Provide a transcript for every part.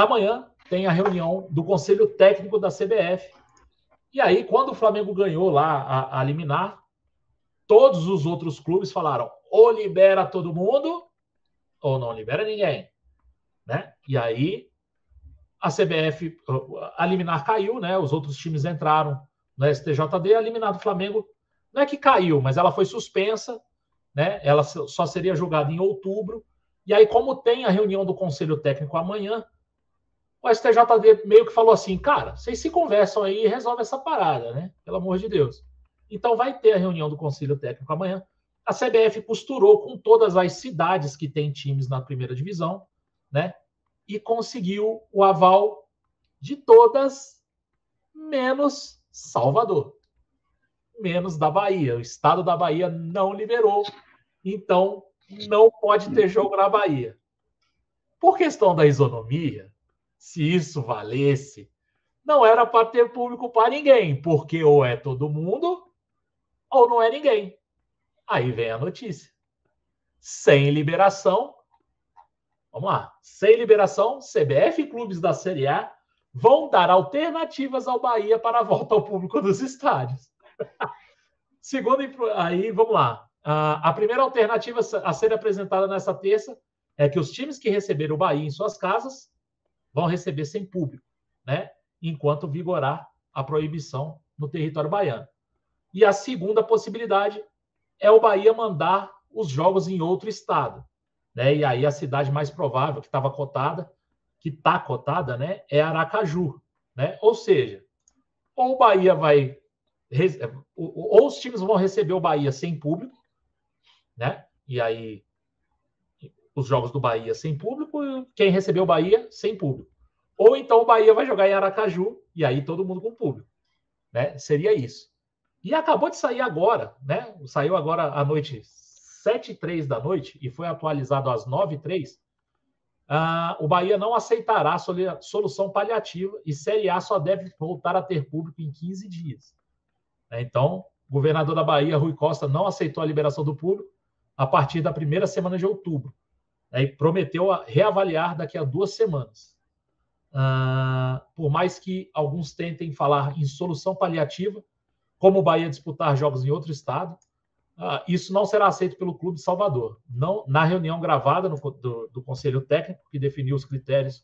amanhã tem a reunião do Conselho Técnico da CBF. E aí, quando o Flamengo ganhou lá a liminar, todos os outros clubes falaram: ou libera todo mundo, ou não libera ninguém. Né? E aí, a CBF, a liminar caiu, né? Os outros times entraram no STJD, a liminar do Flamengo não é que caiu, mas ela foi suspensa, né? Ela só seria julgada em outubro. E aí, como tem a reunião do Conselho Técnico amanhã, o STJD meio que falou assim: cara, vocês se conversam aí e resolvem essa parada, né? Pelo amor de Deus. Então vai ter a reunião do Conselho Técnico amanhã. A CBF costurou com todas as cidades que têm times na primeira divisão, né? E conseguiu o aval de todas, menos Salvador. Menos da Bahia. O estado da Bahia não liberou. Então, não pode ter jogo na Bahia. Por questão da isonomia, se isso valesse, não era para ter público para ninguém, porque ou é todo mundo ou não é ninguém. Aí vem a notícia. Sem liberação, vamos lá, sem liberação, CBF e clubes da Série A vão dar alternativas ao Bahia para a volta ao público dos estádios. Segundo, aí vamos lá. A primeira alternativa a ser apresentada nessa terça é que os times que receberam o Bahia em suas casas vão receber sem público, né? Enquanto vigorar a proibição no território baiano. E a segunda possibilidade é o Bahia mandar os jogos em outro estado, né? E aí a cidade mais provável que estava cotada, que está cotada, né, é Aracaju, né? Ou seja, ou o Bahia vai, ou os times vão receber o Bahia sem público, né? E aí os jogos do Bahia sem público, quem recebeu o Bahia sem público. Ou então o Bahia vai jogar em Aracaju e aí todo mundo com público, né? Seria isso. E acabou de sair agora, né? Saiu agora à noite, 7h03 da noite, e foi atualizado às 9h03. O Bahia não aceitará a solução paliativa e Série A só deve voltar a ter público em 15 dias. Então, o governador da Bahia, Rui Costa, não aceitou a liberação do público a partir da primeira semana de outubro. E prometeu reavaliar daqui a 2 semanas. Por mais que alguns tentem falar em solução paliativa, como o Bahia disputar jogos em outro estado, isso não será aceito pelo Clube de Salvador. Não, na reunião gravada do Conselho Técnico, que definiu os critérios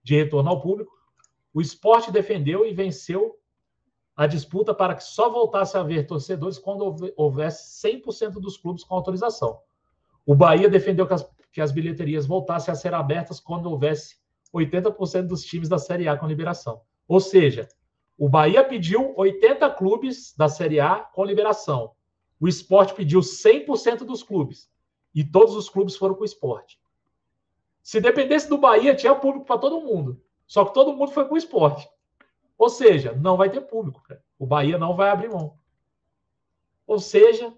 de retorno ao público, o Sport defendeu e venceu a disputa para que só voltasse a haver torcedores quando houvesse 100% dos clubes com autorização. O Bahia defendeu que as bilheterias voltassem a ser abertas quando houvesse 80% dos times da Série A com liberação. Ou seja, o Bahia pediu 80 clubes da Série A com liberação. O Sport pediu 100% dos clubes. E todos os clubes foram com o Sport. Se dependesse do Bahia, tinha público para todo mundo. Só que todo mundo foi com o Sport. Ou seja, não vai ter público. Cara. O Bahia não vai abrir mão. Ou seja,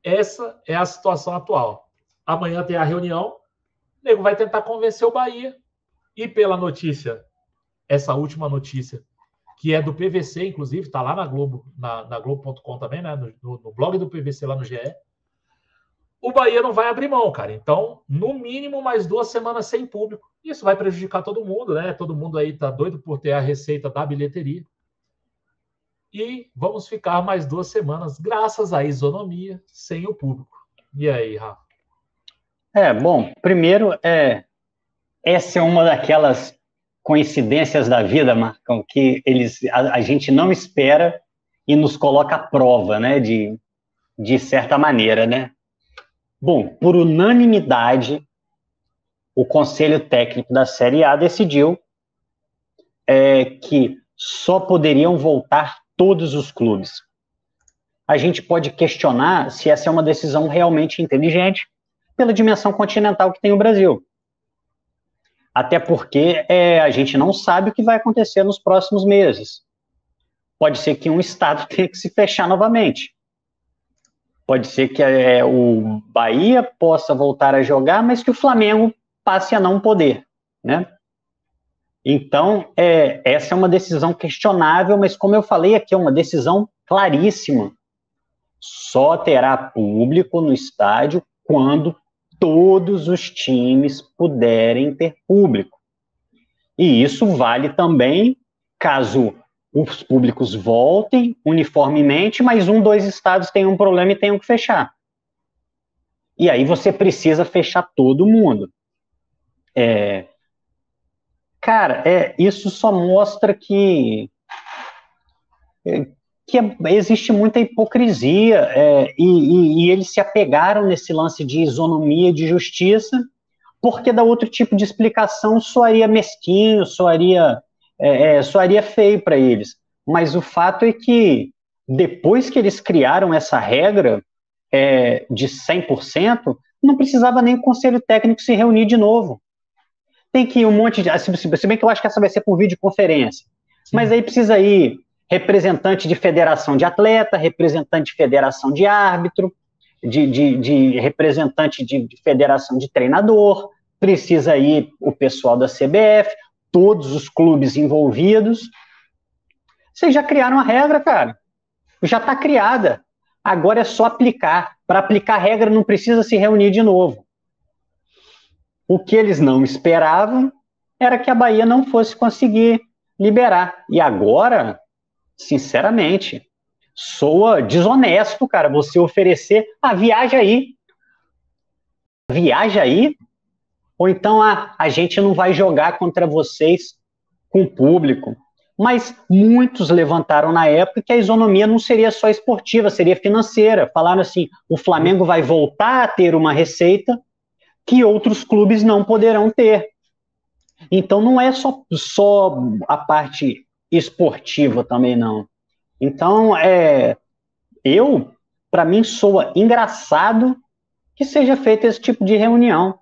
essa é a situação atual. Amanhã tem a reunião. O nego vai tentar convencer o Bahia. E pela notícia, essa última notícia, que é do PVC, inclusive, está lá na Globo, na Globo.com também, né? No blog do PVC lá no GE. O Bahia não vai abrir mão, cara. Então, no mínimo, mais 2 semanas sem público. Isso vai prejudicar todo mundo, né? Todo mundo aí tá doido por ter a receita da bilheteria. E vamos ficar mais 2 semanas, graças à isonomia, sem o público. E aí, Rafa? Bom, primeiro, essa é uma daquelas coincidências da vida, Marcão, que a gente não espera e nos coloca à prova, né, de certa maneira, né? Bom, por unanimidade, o Conselho Técnico da Série A decidiu que só poderiam voltar todos os clubes. A gente pode questionar se essa é uma decisão realmente inteligente pela dimensão continental que tem o Brasil. Até porque a gente não sabe o que vai acontecer nos próximos meses. Pode ser que um estado tenha que se fechar novamente. Pode ser que o Bahia possa voltar a jogar, mas que o Flamengo passe a não poder, né? Então, essa é uma decisão questionável, mas como eu falei aqui, é uma decisão claríssima. Só terá público no estádio quando todos os times puderem ter público. E isso vale também caso os públicos voltem uniformemente, mas dois estados tenham um problema e tenham que fechar. E aí você precisa fechar todo mundo. Cara, isso só mostra que existe muita hipocrisia, e eles se apegaram nesse lance de isonomia, de justiça, porque da outro tipo de explicação soaria mesquinho, soaria feio para eles. Mas o fato é que depois que eles criaram essa regra de 100%, não precisava nem o conselho técnico se reunir de novo. Tem que ir um monte de... Se bem que eu acho que essa vai ser por videoconferência. Sim. Mas aí precisa ir representante de federação de atleta, representante de federação de árbitro, de representante de federação de treinador, precisa ir o pessoal da CBF, todos os clubes envolvidos. Vocês já criaram a regra, cara. Já está criada. Agora é só aplicar. Para aplicar a regra não precisa se reunir de novo. O que eles não esperavam era que a Bahia não fosse conseguir liberar. E agora, sinceramente, soa desonesto, cara, você oferecer, viaja aí. Viaja aí, ou então a gente não vai jogar contra vocês com o público. Mas muitos levantaram na época que a isonomia não seria só esportiva, seria financeira. Falaram assim, o Flamengo vai voltar a ter uma receita que outros clubes não poderão ter. Então não é só a parte esportiva também, não. Então, para mim, soa engraçado que seja feito esse tipo de reunião.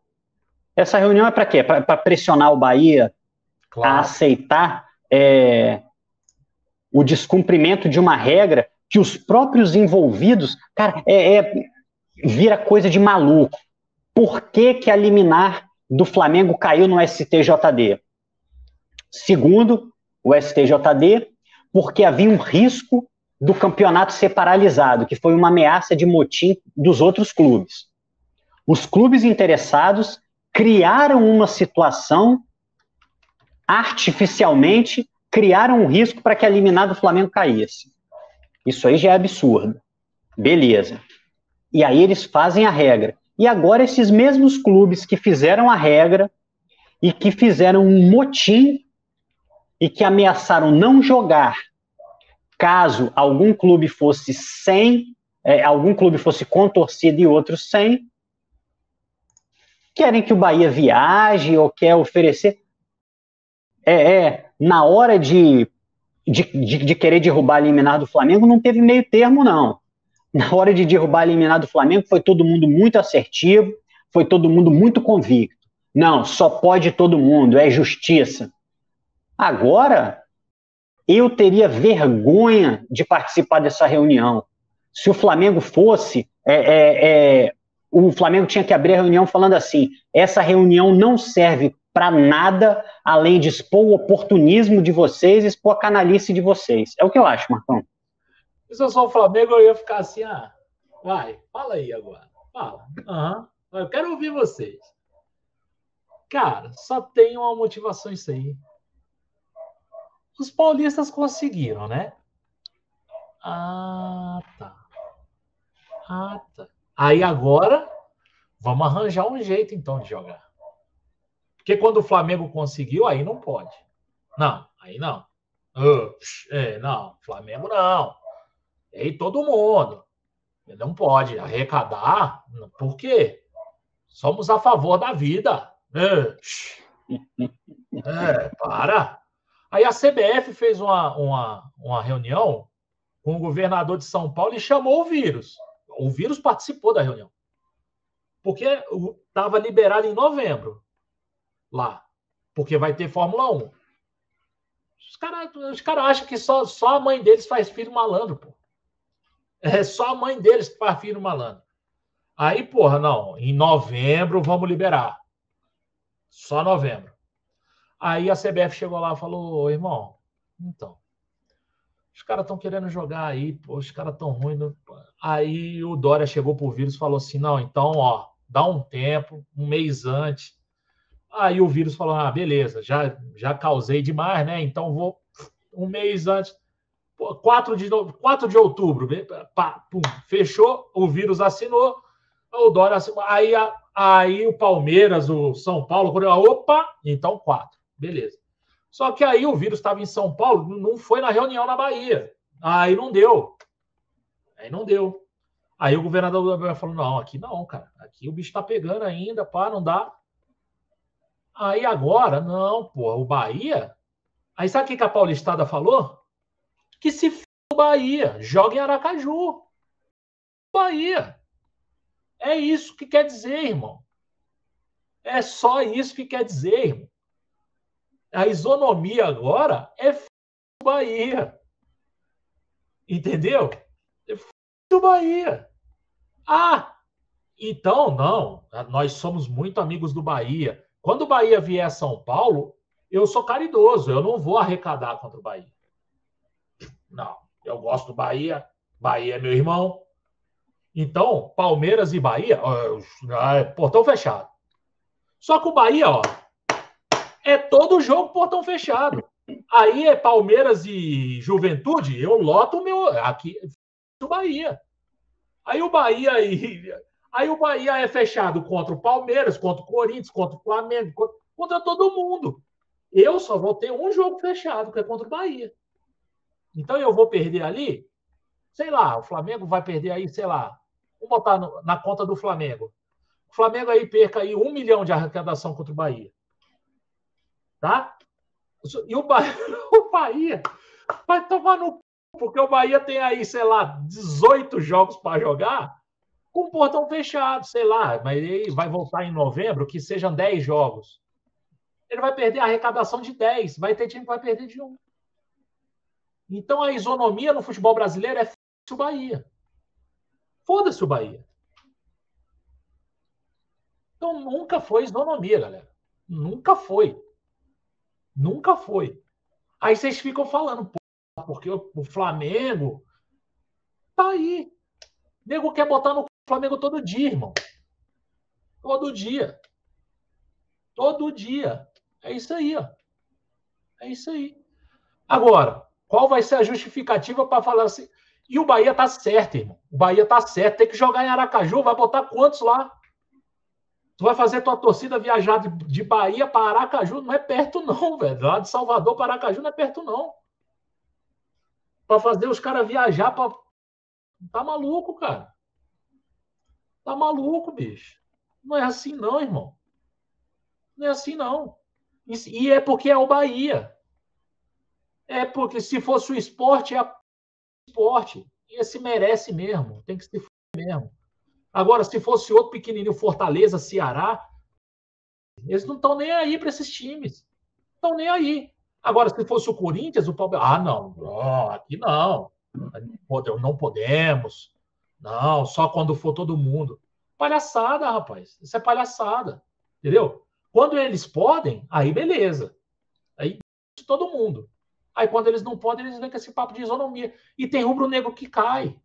Essa reunião é para quê? Para pressionar o Bahia a aceitar o descumprimento de uma regra que os próprios envolvidos, cara, vira coisa de maluco. Por que a liminar do Flamengo caiu no STJD? Segundo o STJD, porque havia um risco do campeonato ser paralisado, que foi uma ameaça de motim dos outros clubes. Os clubes interessados criaram uma situação, artificialmente, criaram um risco para que a liminar do Flamengo caísse. Isso aí já é absurdo. Beleza. E aí eles fazem a regra. E agora esses mesmos clubes que fizeram a regra e que fizeram um motim e que ameaçaram não jogar caso algum clube fosse algum clube fosse com torcida e outro sem, querem que o Bahia viaje ou quer oferecer. Na hora de querer derrubar a liminar do Flamengo, não teve meio termo, não. Na hora de derrubar a liminar do Flamengo, foi todo mundo muito assertivo, foi todo mundo muito convicto. Não, só pode todo mundo, é justiça. Agora, eu teria vergonha de participar dessa reunião. Se o Flamengo fosse... o Flamengo tinha que abrir a reunião falando assim, essa reunião não serve para nada além de expor o oportunismo de vocês, expor a canalice de vocês. É o que eu acho, Marcão. Se eu sou o Flamengo, eu ia ficar assim, vai, fala aí agora. Fala. Eu quero ouvir vocês. Cara, só tem uma motivação isso aí. Os paulistas conseguiram, né? Tá. Aí agora, vamos arranjar um jeito, então, de jogar. Porque quando o Flamengo conseguiu, aí não pode. Não, aí não. Não, Flamengo não. E aí todo mundo. Não pode arrecadar. Por quê? Somos a favor da vida. Para. Aí a CBF fez uma reunião com o governador de São Paulo e chamou o vírus. O vírus participou da reunião. Porque estava liberado em novembro. Lá. Porque vai ter Fórmula 1. Os caras acham que só a mãe deles faz filho malandro, pô. É só a mãe deles que faz filho malandro. Aí, porra, não. Em novembro vamos liberar. Só novembro. Aí a CBF chegou lá e falou, irmão, então, os caras estão querendo jogar aí, pô, os caras estão ruins. Aí o Dória chegou pro vírus e falou assim, não, então, dá um tempo, um mês antes, Aí o vírus falou, beleza, já causei demais, né? Então vou um mês antes, 4 de outubro, pá, pum, fechou, o vírus assinou, o Dória assinou, aí o Palmeiras, o São Paulo, opa, então 4, beleza. Só que aí o vírus estava em São Paulo, não foi na reunião na Bahia, aí não deu. Aí o governador falou, não, aqui não, cara, aqui o bicho tá pegando ainda, pá, não dá. Aí agora, não, pô, o Bahia... Aí sabe o que a Paulistada falou? Que se f*** o Bahia, joga em Aracaju. Bahia. É isso que quer dizer, irmão. É só isso que quer dizer, irmão. A isonomia agora é f*** o Bahia. Entendeu? É f*** o Bahia. Então, não. Nós somos muito amigos do Bahia. Quando o Bahia vier a São Paulo, eu sou caridoso. Eu não vou arrecadar contra o Bahia. Não. Eu gosto do Bahia. Bahia é meu irmão. Então, Palmeiras e Bahia, portão fechado. Só que o Bahia, é todo jogo portão fechado. Aí é Palmeiras e Juventude, eu loto o meu aqui do Bahia. Aí o Bahia é fechado contra o Palmeiras, contra o Corinthians, contra o Flamengo, contra todo mundo. Eu só vou ter um jogo fechado, que é contra o Bahia. Então eu vou perder ali, sei lá, o Flamengo vai perder aí, sei lá, vou botar na conta do Flamengo. O Flamengo aí perca aí 1 milhão de arrecadação contra o Bahia. Tá? E o Bahia vai tomar no c... porque o Bahia tem aí, sei lá, 18 jogos para jogar com o portão fechado, sei lá, mas ele vai voltar em novembro, que sejam 10 jogos. Ele vai perder a arrecadação de 10, vai ter time que vai perder de 1. Então a isonomia no futebol brasileiro é foda-se o Bahia. Foda-se o Bahia. Então nunca foi isonomia, galera. Nunca foi. Nunca foi. Aí vocês ficam falando, porque o Flamengo tá aí. O nego quer botar no Flamengo todo dia, irmão. Todo dia. Todo dia. É isso aí, ó. É isso aí. Agora, qual vai ser a justificativa para falar assim? E o Bahia tá certo, irmão. O Bahia tá certo. Tem que jogar em Aracaju. Vai botar quantos lá? Tu vai fazer tua torcida viajar de Bahia para Aracaju? Não é perto, não, velho. Lá de Salvador para Aracaju não é perto, não. Para fazer os caras viajar para... Tá maluco, cara. Tá maluco, bicho. Não é assim, não, irmão. Não é assim, não. E é porque é o Bahia. É porque se fosse o esporte, é o esporte. E esse merece mesmo. Tem que se f*** mesmo. Agora, se fosse outro pequenininho, Fortaleza, Ceará, eles não estão nem aí para esses times. Não estão nem aí. Agora, se fosse o Corinthians, o Palmeiras... não. Aqui não. Não podemos. Não, só quando for todo mundo. Palhaçada, rapaz. Isso é palhaçada. Entendeu? Quando eles podem, aí beleza. Aí todo mundo. Aí quando eles não podem, eles vêm com esse papo de isonomia. E tem rubro-negro que cai.